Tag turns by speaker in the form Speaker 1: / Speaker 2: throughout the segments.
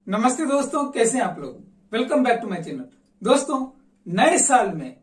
Speaker 1: नमस्ते दोस्तों, कैसे हैं आप लोग। Welcome back to my channel. दोस्तों, नए साल में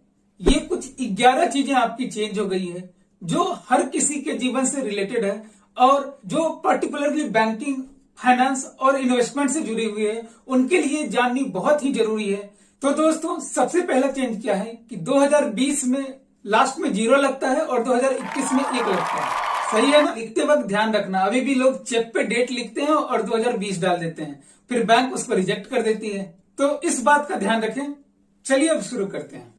Speaker 1: ये कुछ 11 चीजें आपकी चेंज हो गई है जो हर किसी के जीवन से रिलेटेड है और जो पर्टिकुलरली बैंकिंग, फाइनेंस और इन्वेस्टमेंट से जुड़ी हुई है, उनके लिए जाननी बहुत ही जरूरी है। तो दोस्तों, सबसे पहला चेंज क्या है कि 2020 में लास्ट में 0 लगता है और 2021 में 1 लगता है। सही है ना। लिखते वक्त ध्यान रखना, अभी भी लोग चेक पे डेट लिखते हैं और 2020 डाल देते हैं, फिर बैंक उसको रिजेक्ट कर देती है। तो इस बात का ध्यान रखें। चलिए अब शुरू करते हैं।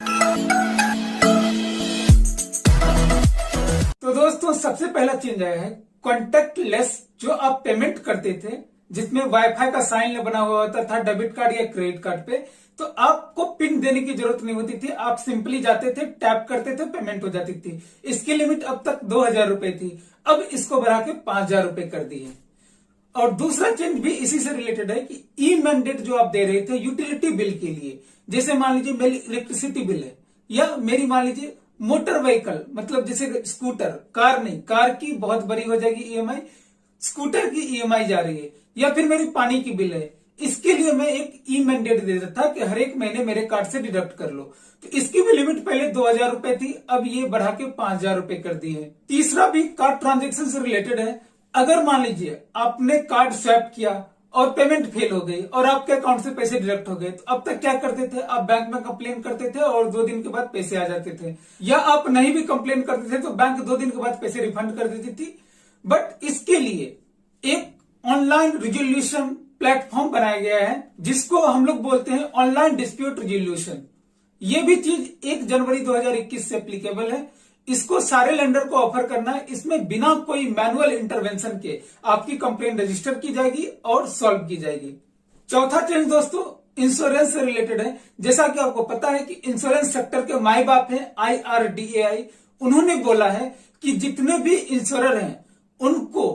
Speaker 1: तो दोस्तों, सबसे पहला चेंज आया है कॉन्टेक्टलेस। जो आप पेमेंट करते थे जिसमें वाईफाई का साइन बना हुआ होता था डेबिट कार्ड या क्रेडिट कार्ड पे, तो आपको पिन देने की जरूरत नहीं होती थी। आप सिंपली जाते थे, टैप करते थे, पेमेंट हो जाती थी। इसकी लिमिट अब तक 2000 रुपए थी, अब इसको बढ़ा के 5000 रुपए कर दी है। और दूसरा चेंज भी इसी से रिलेटेड है कि ई मैंडेट जो आप दे रहे थे यूटिलिटी बिल के लिए, जैसे मान लीजिए मेरी इलेक्ट्रिसिटी बिल है या मेरी मान लीजिए मोटर व्हीकल, मतलब जैसे स्कूटर, कार नहीं, कार की बहुत बड़ी हो जाएगी ईएमआई, स्कूटर की ईएमआई जा रही है, या फिर मेरी पानी की बिल है, इसके लिए मैं एक ई मैंडेट दे देता था कि हर एक महीने मेरे कार्ड से डिडक्ट कर लो। तो इसकी भी लिमिट पहले 2000 रुपए थी, अब ये बढ़ा के 5000 रुपए कर दी है। तीसरा भी कार्ड ट्रांजेक्शन से रिलेटेड है। अगर मान लीजिए आपने कार्ड स्वैप किया और पेमेंट फेल हो गई और आपके अकाउंट से पैसे डिडक्ट हो गए, तो अब तक क्या करते थे, आप बैंक में कंप्लेन करते थे और 2 दिन के बाद पैसे आ जाते थे, या आप नहीं भी कंप्लेन करते थे तो बैंक 2 दिन के बाद पैसे रिफंड कर देती थी। बट इसके लिए एक ऑनलाइन रिजोल्यूशन प्लेटफॉर्म बनाया गया है जिसको हम लोग बोलते हैं ऑनलाइन डिस्प्यूट रिजोल्यूशन। ये भी चीज 1 जनवरी 2021 से एप्लीकेबल है। इसको सारे लेंडर को ऑफर करना है। इसमें बिना कोई मैनुअल इंटरवेंशन के आपकी कंप्लेन रजिस्टर की जाएगी और सॉल्व की जाएगी। चौथा चेंज दोस्तों इंश्योरेंस से रिलेटेड है। जैसा कि आपको पता है कि इंश्योरेंस सेक्टर के माई बाप हैं IRDAI, उन्होंने बोला है कि जितने भी इंश्योरर हैं उनको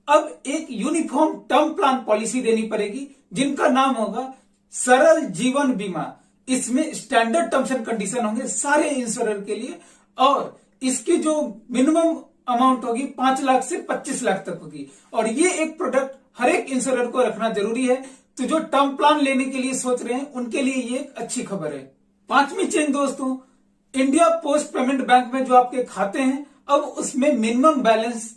Speaker 1: अब एक यूनिफॉर्म टर्म प्लान पॉलिसी देनी पड़ेगी जिनका नाम होगा सरल जीवन बीमा। इसमें स्टैंडर्ड टर्म्स एंड कंडीशन होंगे सारे इंश्योरर के लिए, और इसकी जो मिनिमम अमाउंट होगी 5 लाख से 25 लाख तक होगी। और ये एक प्रोडक्ट हर एक इंश्योरर को रखना जरूरी है। तो जो टर्म प्लान लेने के लिए सोच रहे हैं उनके लिए ये एक अच्छी खबर है। 5वीं चेंज दोस्तों, इंडिया पोस्ट पेमेंट बैंक में जो आपके खाते हैं, अब उसमें मिनिमम बैलेंस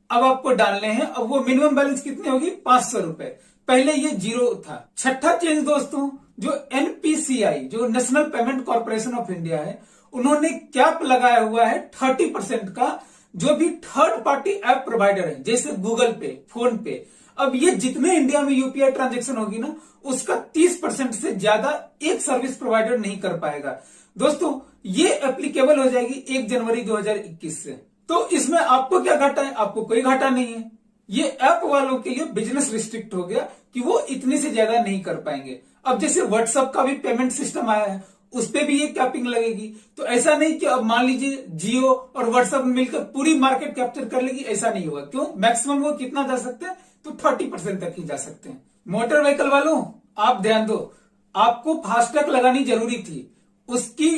Speaker 1: अब आपको डालने हैं। अब वो मिनिमम बैलेंस कितनी होगी, 500 रुपए। पहले ये 0 था। छठा चेंज दोस्तों, जो NPCI जो national payment corporation of India है, उन्होंने कैप लगाया हुआ है 30% का। जो भी थर्ड पार्टी ऐप प्रोवाइडर है जैसे गूगल पे, फोन पे, अब ये जितने इंडिया में यूपीआई ट्रांजैक्शन होगी ना, उसका 30% से ज्यादा एक सर्विस प्रोवाइडर नहीं कर पाएगा। दोस्तों, ये एप्लीकेबल हो जाएगी 1 जनवरी 2021 से। तो इसमें आपको क्या घाटा है, आपको कोई घाटा नहीं है। ये ऐप वालों के लिए बिजनेस रिस्ट्रिक्ट हो गया कि वो इतने से ज्यादा नहीं कर पाएंगे। अब जैसे व्हाट्सएप का भी पेमेंट सिस्टम आया है, उस पे भी ये कैपिंग लगेगी। तो ऐसा नहीं कि अब मान लीजिए जियो और व्हाट्सएप मिलकर पूरी मार्केट कैप्चर कर लेगी, ऐसा नहीं होगा। क्यों, मैक्सिमम वो कितना जा सकते हैं, तो 30% तक ही जा सकते हैं। मोटर व्हीकल वालों, आप ध्यान दो, आपको फास्टैग लगानी जरूरी थी। उसकी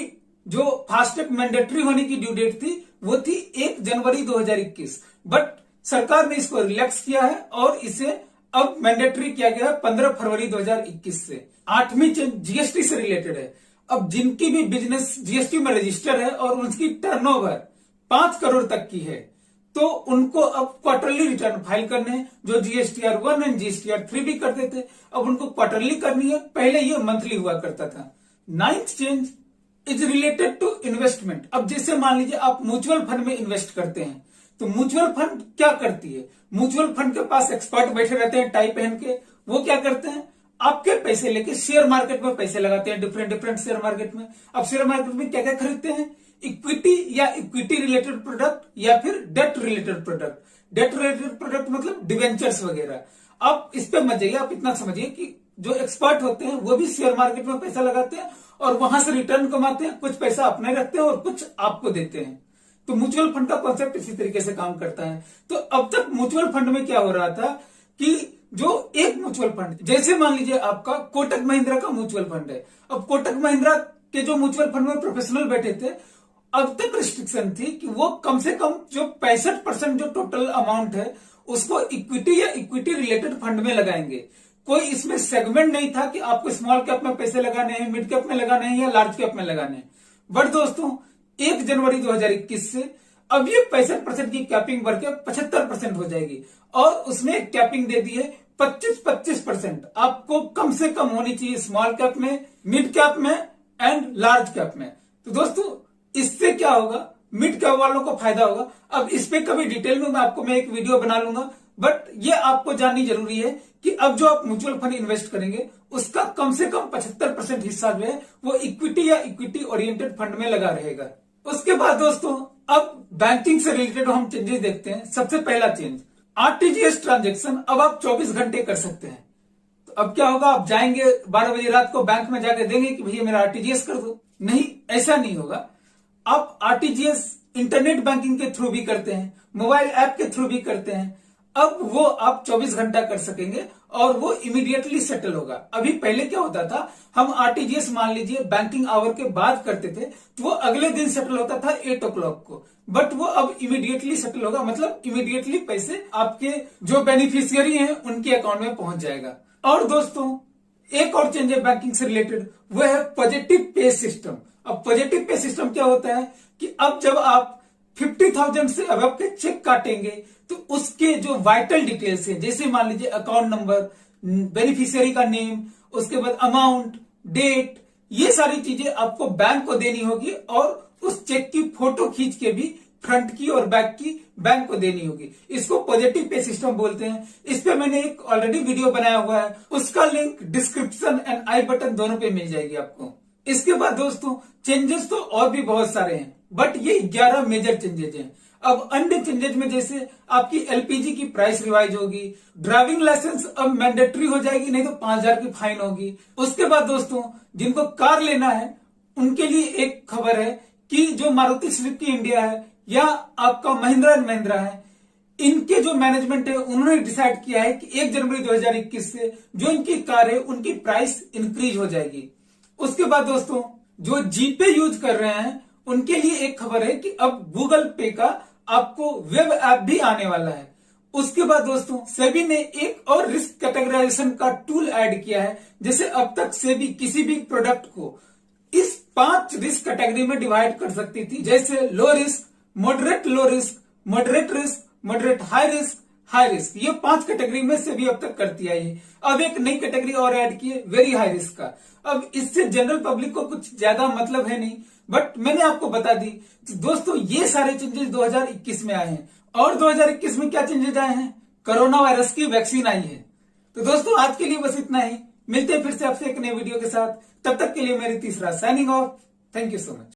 Speaker 1: जो फास्टैग मैंडेटरी होने की ड्यू डेट थी वो थी 1 जनवरी 2021, बट सरकार ने इसको रिलैक्स किया है और इसे अब मैंडेटरी किया गया है 15 फरवरी 2021 से। 8वीं चेंज जीएसटी से रिलेटेड है। अब जिनकी भी बिजनेस जीएसटी में रजिस्टर है और उनकी टर्नओवर 5 करोड़ तक की है, तो उनको अब क्वार्टरली रिटर्न फाइल करने हैं। जो GSTR 1 एंड GSTR 3 भी करते थे, अब उनको क्वार्टरली करनी है। पहले ये मंथली हुआ करता था। 9th change is related to investment. अब जैसे मान लीजिए आप म्यूचुअल फंड में इन्वेस्ट करते हैं, तो म्यूचुअल फंड क्या करती है, म्यूचुअल फंड के पास एक्सपर्ट बैठे रहते हैं टाई पहन के। वो क्या करते हैं, आपके पैसे लेके शेयर मार्केट में पैसे लगाते हैं, डिफरेंट शेयर मार्केट में। अब शेयर मार्केट में क्या क्या खरीदते हैं, इक्विटी या इक्विटी रिलेटेड प्रोडक्ट या फिर debt related product. Debt related product मतलब डिवेंचर्स वगैरह। आप इस पे मत जाइए, आप इतना समझिए कि जो एक्सपर्ट होते हैं वो भी शेयर मार्केट में पैसा लगाते हैं और वहां से रिटर्न कमाते हैं। कुछ पैसा अपने रखते हैं और कुछ आपको देते हैं। तो म्यूचुअल फंड का कॉन्सेप्ट इसी तरीके से काम करता है। तो अब तक म्यूचुअल फंड में क्या हो रहा था कि जो एक म्यूचुअल फंड, जैसे मान लीजिए आपका कोटक महिंद्रा का म्यूचुअल फंड है। अब कोटक महिंद्रा के जो म्यूचुअल फंड में प्रोफेशनल बैठे थे, अब तक रिस्ट्रिक्शन थी कि वो कम से कम जो 65% जो टोटल अमाउंट है उसको इक्विटी या इक्विटी रिलेटेड फंड में लगाएंगे। कोई इसमें सेगमेंट नहीं था कि आपको स्मॉल कैप में पैसे लगाने हैं, मिड कैप में लगाने हैं या लार्ज कैप में लगाने हैं। बट दोस्तों 1 जनवरी 2021 से अब ये 65% की कैपिंग बढ़ के 75% हो जाएगी और उसमें एक कैपिंग दे दी है 25% आपको कम से कम होनी चाहिए स्मॉल कैप में, मिड कैप में एंड लार्ज कैप में। तो दोस्तों इससे क्या होगा, मिड कैप वालों को फायदा होगा। अब इस पे कभी डिटेल में मैं एक वीडियो बना लूंगा, बट ये आपको जाननी जरूरी है कि अब जो आप म्यूचुअल फंड इन्वेस्ट करेंगे उसका कम से कम 75% हिस्सा जो है वो इक्विटी या इक्विटी ओरिएंटेड फंड में लगा रहेगा। उसके बाद दोस्तों अब बैंकिंग से रिलेटेड हम चेंजेस देखते हैं। सबसे पहला चेंज, आरटीजीएस ट्रांजेक्शन अब आप 24 घंटे कर सकते हैं। तो अब क्या होगा, आप जाएंगे 12 बजे रात को बैंक में जाकर देंगे कि भैया मेरा आरटीजीएस कर दो, नहीं, ऐसा नहीं होगा। आप आरटीजीएस इंटरनेट बैंकिंग के थ्रू भी करते हैं, मोबाइल ऐप के थ्रू भी करते हैं। अब वो आप 24 घंटा कर सकेंगे और वो इमीडिएटली सेटल होगा। अभी पहले क्या होता था, हम आरटीजीएस मान लीजिए बैंकिंग आवर के बाद करते थे तो वो अगले दिन सेटल होता था 8 o'clock को, बट वो अब इमीडिएटली सेटल होगा, मतलब इमीडिएटली पैसे आपके जो बेनिफिशियरी हैं उनके अकाउंट में पहुंच जाएगा। और दोस्तों एक और चेंज है बैंकिंग से रिलेटेड, वो है पॉजिटिव पे सिस्टम। अब पॉजिटिव पे सिस्टम क्या होता है कि अब जब आप 50,000 से अब के चेक काटेंगे तो उसके जो वाइटल डिटेल्स है, जैसे मान लीजिए अकाउंट नंबर, बेनिफिशियरी का नेम, उसके बाद अमाउंट, डेट, ये सारी चीजें आपको बैंक को देनी होगी और उस चेक की फोटो खींच के भी फ्रंट की और बैक की बैंक को देनी होगी। इसको पॉजिटिव पे सिस्टम बोलते हैं। इस पे मैंने एक ऑलरेडी वीडियो बनाया हुआ है, उसका link description and I button दोनों पे मिल जाएगी आपको। इसके बाद दोस्तों चेंजेस तो और भी बहुत सारे हैं, बट ये 11 मेजर चेंजेस हैं। अब अन्य चेंजेस में जैसे आपकी एलपीजी की प्राइस रिवाइज होगी, ड्राइविंग लाइसेंस अब मैंडेटरी हो जाएगी, नहीं तो 5,000 की फाइन होगी। उसके बाद दोस्तों जिनको कार लेना है उनके लिए एक खबर है कि जो मारुति सुजुकी इंडिया है या आपका महिंद्रा एंड महिंद्रा है, इनके जो मैनेजमेंट है उन्होंने डिसाइड किया है कि 1 जनवरी 2021 से जो इनकी कार है उनकी प्राइस इंक्रीज हो जाएगी। उसके बाद दोस्तों जो जीपे यूज कर रहे हैं उनके लिए एक खबर है कि अब गूगल पे का आपको वेब ऐप भी आने वाला है। उसके बाद दोस्तों सेबी ने एक और रिस्क कैटेगराइजेशन का टूल ऐड किया है। जैसे अब तक सेबी किसी भी प्रोडक्ट को इस 5 रिस्क कैटेगरी में डिवाइड कर सकती थी, जैसे low risk, moderate low risk, moderate risk, moderate high risk, high risk. ये 5 कैटेगरी में से भी अब तक करती आई है। अब एक नई कैटेगरी और ऐड की है, वेरी हाई रिस्क का। अब इससे जनरल पब्लिक को कुछ ज्यादा मतलब है नहीं, बट मैंने आपको बता दी। तो दोस्तों ये सारे चेंजेस 2021 में आए हैं। और 2021 में क्या चेंजेस आए हैं, कोरोना वायरस की वैक्सीन आई है। तो दोस्तों आज के लिए बस इतना ही, मिलते हैं फिर से आपसे एक नए वीडियो के साथ। तब तक के लिए मेरी तीसरा signing off. Thank you so much.